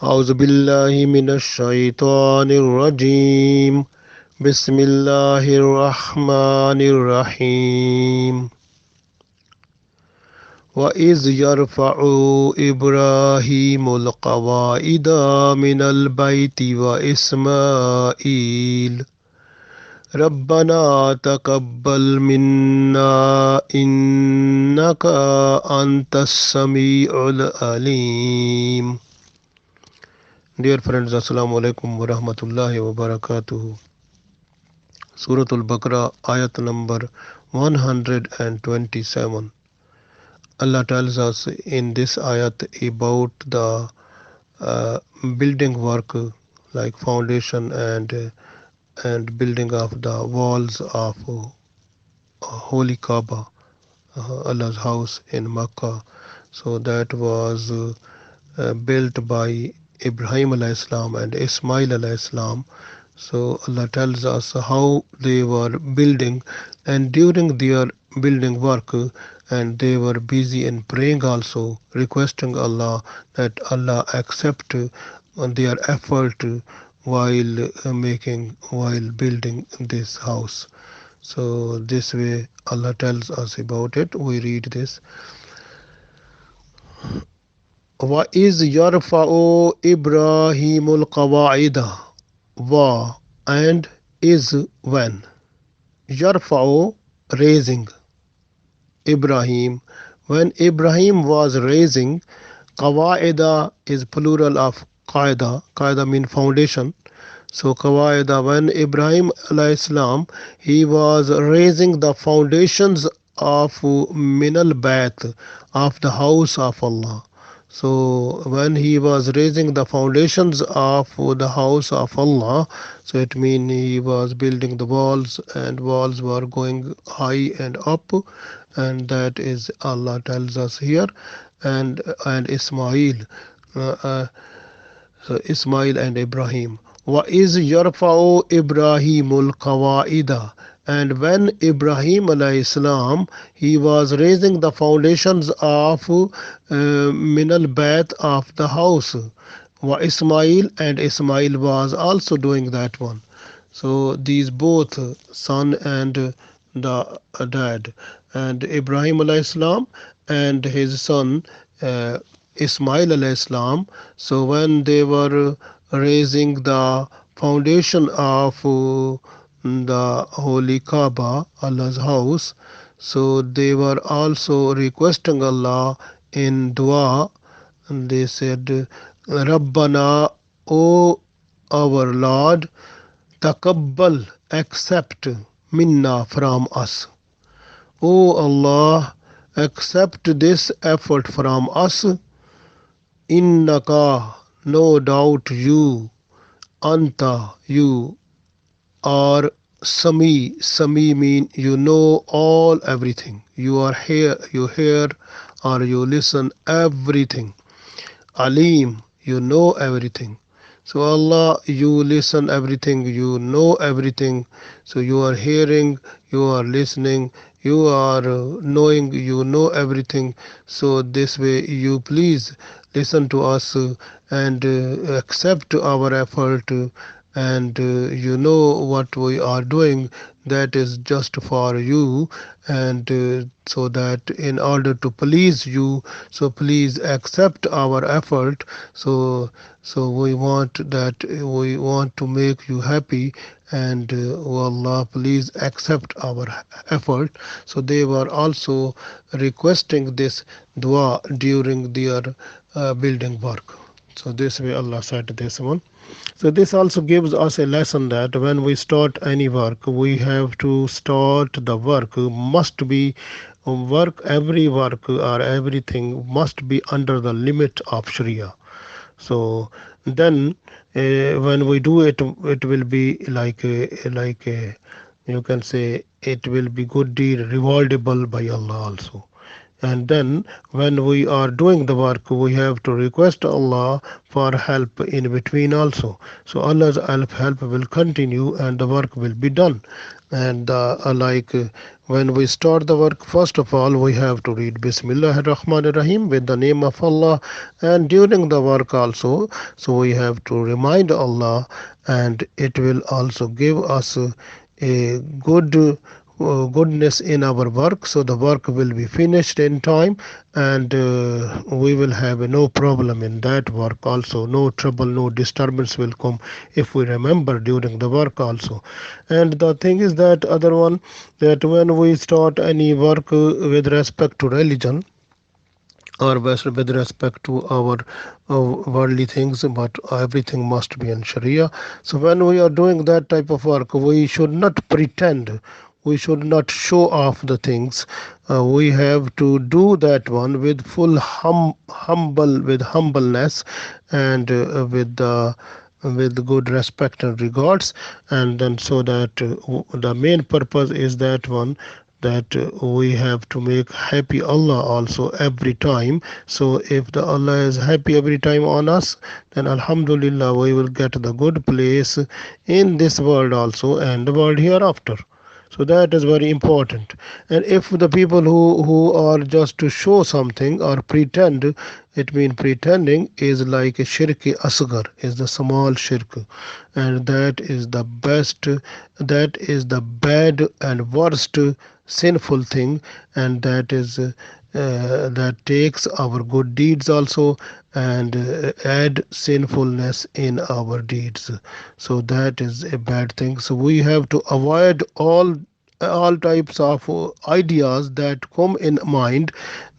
أعوذ بالله من الشيطان الرجيم بسم الله الرحمن الرحيم وإذ يرفع إبراهيم القواعد من البيت وإسماعيل ربنا تقبل منا إنك أنت السميع العليم. Dear friends, Assalamu alaikum wa rahmatullahi wa barakatuh. Surah Al-Baqarah Ayat number 127. Allah tells us in this ayat about the uh, building work like foundation and building of the walls of Holy Kaaba, Allah's house in Makkah. So that was built by Ibrahim alayhi salam and Ismail alayhi salam. So Allah tells us how they were building, and during their building work, and they were busy in praying also, requesting Allah that Allah accept their effort while building this house. So this way Allah tells us about it. We read this. وَإِذْ يَرْفَعُ إِبْرَاهِيمُ الْقَوَاعِدَ wa and is when. Yarfa'u raising. Ibrahim when Ibrahim was raising. Qawaida is plural of qaida. Qaida means foundation. So qawaida when Ibrahim alayhi salam he was raising the foundations of minal bayt, of the house of Allah. So when he was raising the foundations of the house of Allah, so it means he was building the walls, and walls were going high and up, and that is Allah tells us here. And Ismail, uh, uh, so Ismail and Ibrahim. وَإِذْ يَرْفَعُ إِبْرَاهِيمُ الْقَوَاعِدَ and when Ibrahim alayhi salam he was raising the foundations of Minal Bayt of the house. Wa Ismail and Ismail was also doing that one. So these both son and the dad, and Ibrahim alayhi salam and his son Ismail alayhi salam. So when they were raising the foundation of the Holy Kaaba, Allah's house, so they were also requesting Allah in dua. And they said, Rabbana, O our Lord, taqabbal, accept minna from us. O Allah, accept this effort from us. Innaka, no doubt you, anta, you are Sami mean you know all everything. You are here, you hear or you listen everything. Alim, you know everything. So Allah, you listen everything, you know everything. So you are hearing, you are listening, you are knowing, you know everything. So this way you please listen to us and accept our effort, and you know what we are doing, that is just for you, and so that in order to please you, so please accept our effort. So we want that, we want to make you happy, and oh Allah, please accept our effort. So they were also requesting this dua during their building work. So this way Allah said this one. So this also gives us a lesson that when we start any work, we have to start the work must be work, every work or everything must be under the limit of Sharia. So then when we do it, it will be like a, you can say it will be good deed rewardable by Allah also. And then when we are doing the work, we have to request Allah for help in between also. So Allah's help will continue and the work will be done. And when we start the work, first of all we have to read Bismillahir Rahmanir Rahim with the name of Allah. And during the work also, so we have to remind Allah, and it will also give us a goodness in our work, so the work will be finished in time, and we will have no problem in that work also. No trouble, no disturbance will come if we remember during the work also. And the thing is that other one, that when we start any work with respect to religion, or with respect to our worldly things, but everything must be in Sharia. So when we are doing that type of work, we should not pretend. We should not show off the things. We have to do that one with full with humbleness, and with good respect and regards. And then so that the main purpose is that one, that we have to make happy Allah also every time. So if the Allah is happy every time on us, then Alhamdulillah we will get the good place in this world also and the world hereafter. So that is very important. And if the people who are just to show something or pretend, it means pretending is like a shirk asghar, is the small shirk. And that is the best, that is the bad and worst sinful thing. And that is that takes our good deeds also, and add sinfulness in our deeds. So that is a bad thing. So we have to avoid all types of ideas that come in mind,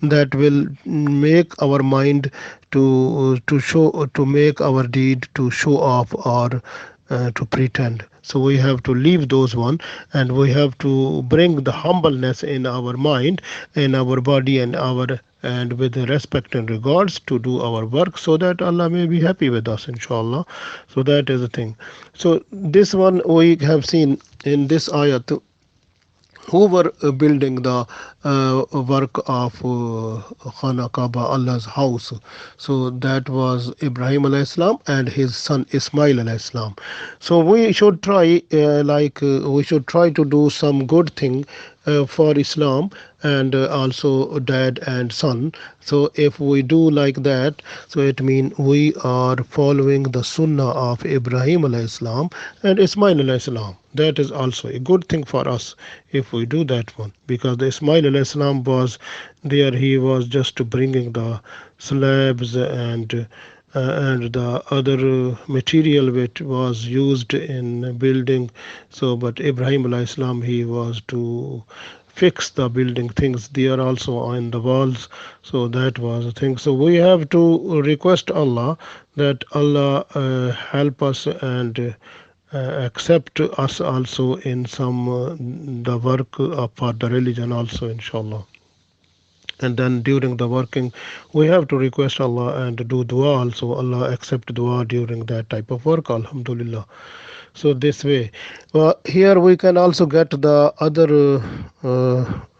that will make our mind to show, to make our deed to show off, or to pretend. So we have to leave those one, and we have to bring the humbleness in our mind, in our body, and with respect and regards to do our work, so that Allah may be happy with us, inshallah. So that is the thing. So this one we have seen in this ayat, who were building the work of Khana Kaaba, Allah's house. So that was Ibrahim alayhi salam and his son Ismail alayhi salam. So we should try, we should try to do some good thing for Islam, and also dad and son. So if we do like that, so it means we are following the sunnah of Ibrahim alayhi salam and Ismail alayhi salam. That is also a good thing for us if we do that one, because the Ismail alayhi salam was there, he was just bringing the slabs and the other material which was used in building. So but Ibrahim alayhi salam, he was to fix the building things there also on the walls. So that was the thing. So we have to request Allah that Allah help us, and accept us also in some the work for the religion also, inshallah. And then during the working, we have to request Allah and do dua also. Allah accept dua during that type of work, alhamdulillah. So this way, here we can also get the other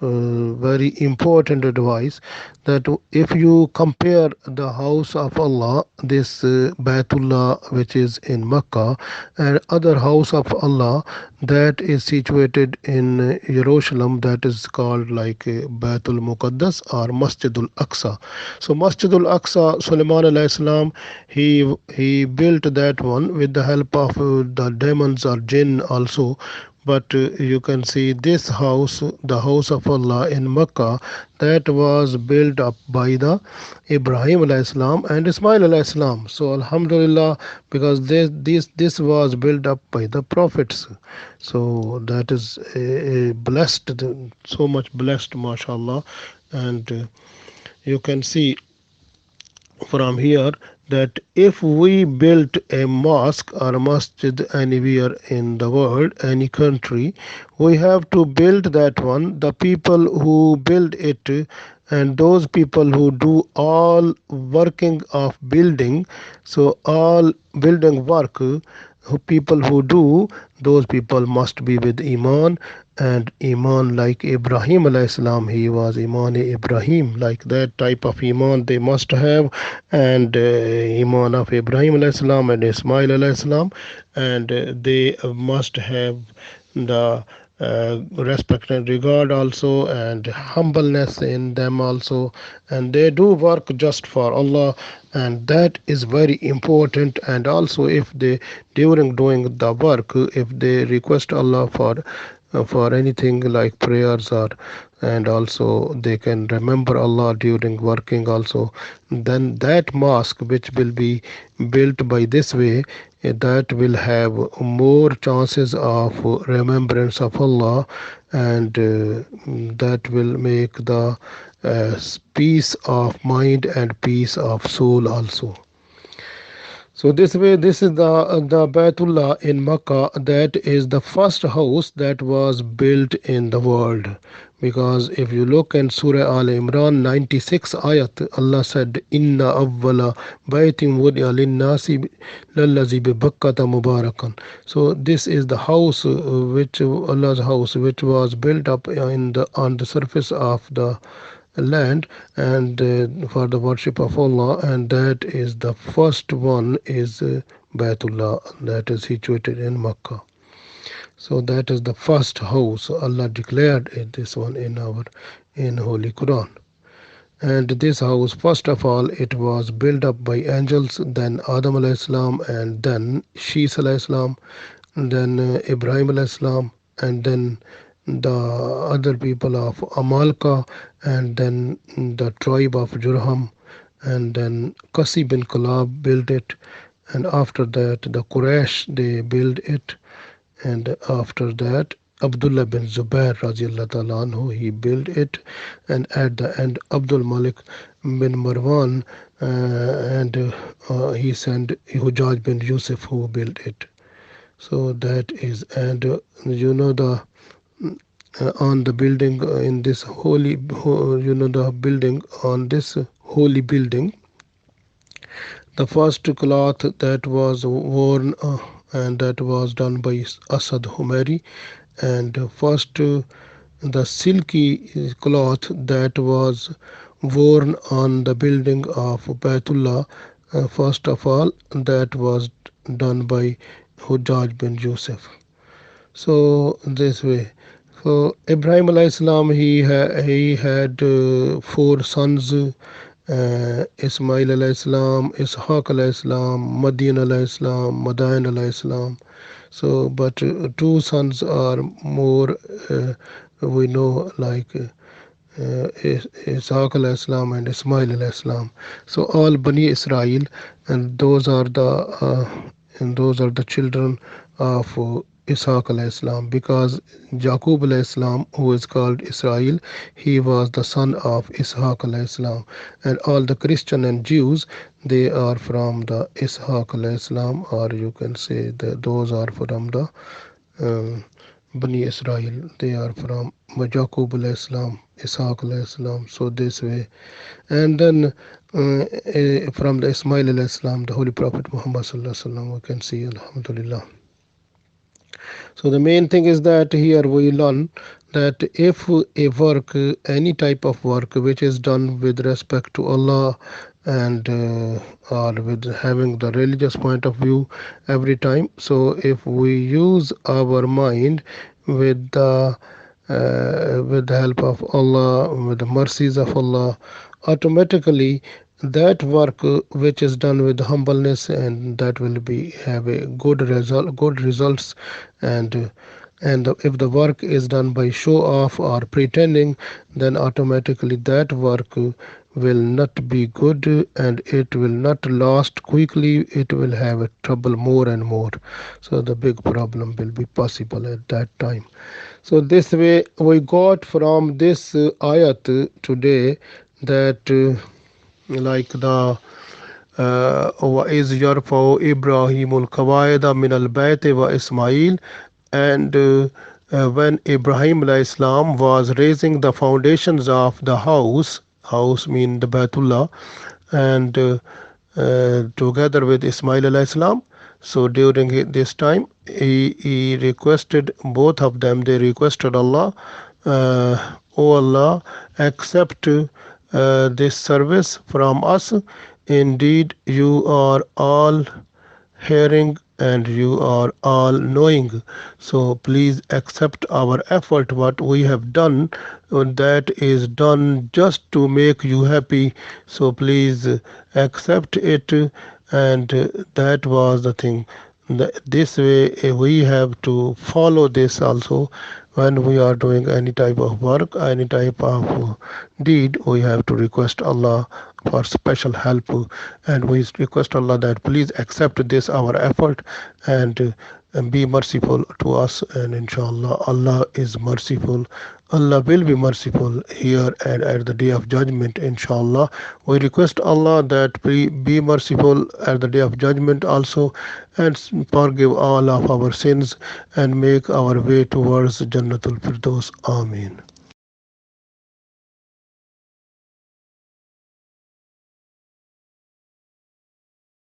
very important advice, that if you compare the house of Allah, this Baitullah which is in Mecca, and other house of Allah that is situated in Jerusalem, that is called like Baitul Muqaddas or Masjidul Aqsa. So Masjidul Aqsa, Sulaiman alayhi salam, he built that one with the help of the demons or jinn also. But you can see this house, the house of Allah in Mecca, that was built up by the Ibrahim alayhi salam and Ismail alayhi salam. So Alhamdulillah, because this was built up by the prophets. So that is a blessed, so much blessed, mashallah. And you can see from here that if we built a mosque or a masjid anywhere in the world, any country, we have to build that one. The people who build it, and those people who do all working of building, so all building work, people who do, those people must be with iman, and iman like Ibrahim alayhi salam. He was iman Ibrahim, like that type of iman they must have, and iman of Ibrahim alayhi salam and Ismail alayhi salam, and they must have the respect and regard also, and humbleness in them also, and they do work just for Allah, and that is very important. And also, if they, during doing the work, if they request Allah for anything like prayers, or and also they can remember Allah during working also, then that mosque which will be built by this way, that will have more chances of remembrance of Allah, and that will make the peace of mind and peace of soul also. So this way, this is the Baitullah in Makkah. That is the first house that was built in the world. Because if you look in Surah Al Imran 96 ayat, Allah said, "Inna awwala baytin wudi'a lin-nasi lallazi bi Bakkata mubarakan." So this is the house which Allah's house, which was built up in the on the surface of the land, and for the worship of Allah, and that is the first one is Baitullah, that is situated in Makkah. So that is the first house Allah declared it, this one in our in Holy Quran. And this house, first of all, it was built up by angels, then Adam alayhi salam, and then Shis alayhi salam, then Ibrahim alayhi salam, and then the other people of Amalka, and then the tribe of Jurham, and then Qasi bin Kalab built it, and after that the Quraysh they built it, and after that Abdullah bin Zubair radiallahu ta'ala anhu, he built it, and at the end Abdul Malik bin Marwan, and he sent Hujaj bin Yusuf who built it. So that is, and the on the building in this the building on this holy building, the first cloth that was worn, and that was done by Asad Humeri, and first the silky cloth that was worn on the building of Baitullah, first of all, that was done by Hujjaj bin Yusuf. So this way. So Ibrahim alayhi salam, he had four sons, Ismail alayhi salam, Ishaq alayhi salam, Madian alayhi salam, Madain alayhi salam. So, but two sons are more we know, like Ishaq alayhi salam and Ismail alayhi salam. So all Bani Israel, and those are the children of Ishaq alayhi salam, because Jaqub alayhi salam, who is called Israel, he was the son of Ishaq alayhi salam, and all the Christian and Jews, they are from the Ishaq alayhi salam, or you can say that those are from the um, Bani Israel. They are from Jaqub alayhi salam, Ishaq alayhi salam. So this way, and then from the Ismail alayhi salam, the Holy Prophet Muhammad sallallahu alaihi wasallam, we can see, Alhamdulillah. So the main thing is that here we learn that if a work, any type of work which is done with respect to Allah, and or with having the religious point of view every time, so if we use our mind with the help of Allah, with the mercies of Allah, automatically that work which is done with humbleness, and that will be have a good results, and if the work is done by show off or pretending, then automatically that work will not be good, and it will not last quickly. It will have a trouble more and more, so the big problem will be possible at that time. So this way we got from this ayat today that like the وَإِذْ يَرْفَعُ إِبْرَاهِيمُ الْقَوَاعِدَ مِنَ الْبَيْتِ وَإِسْمَاعِيلُ, and when Ibrahim alayhi salam was raising the foundations of the house mean the Baitullah, and together with Ismail alayhi salam, So during this time, he requested both of them. They requested Allah, "O Allah, accept this service from us. Indeed, you are all hearing and you are all knowing. So please accept our effort, what we have done, that is done just to make you happy. So please accept it." And that was the thing. This way, we have to follow this also. When we are doing any type of work, any type of deed, we have to request Allah for special help, and we request Allah that please accept this our effort, and be merciful to us. And inshallah, Allah is merciful. Allah will be merciful here and at the day of judgment, inshallah. We request Allah that be merciful at the day of judgment also, and forgive all of our sins and make our way towards Jannatul Firdaus. Amin.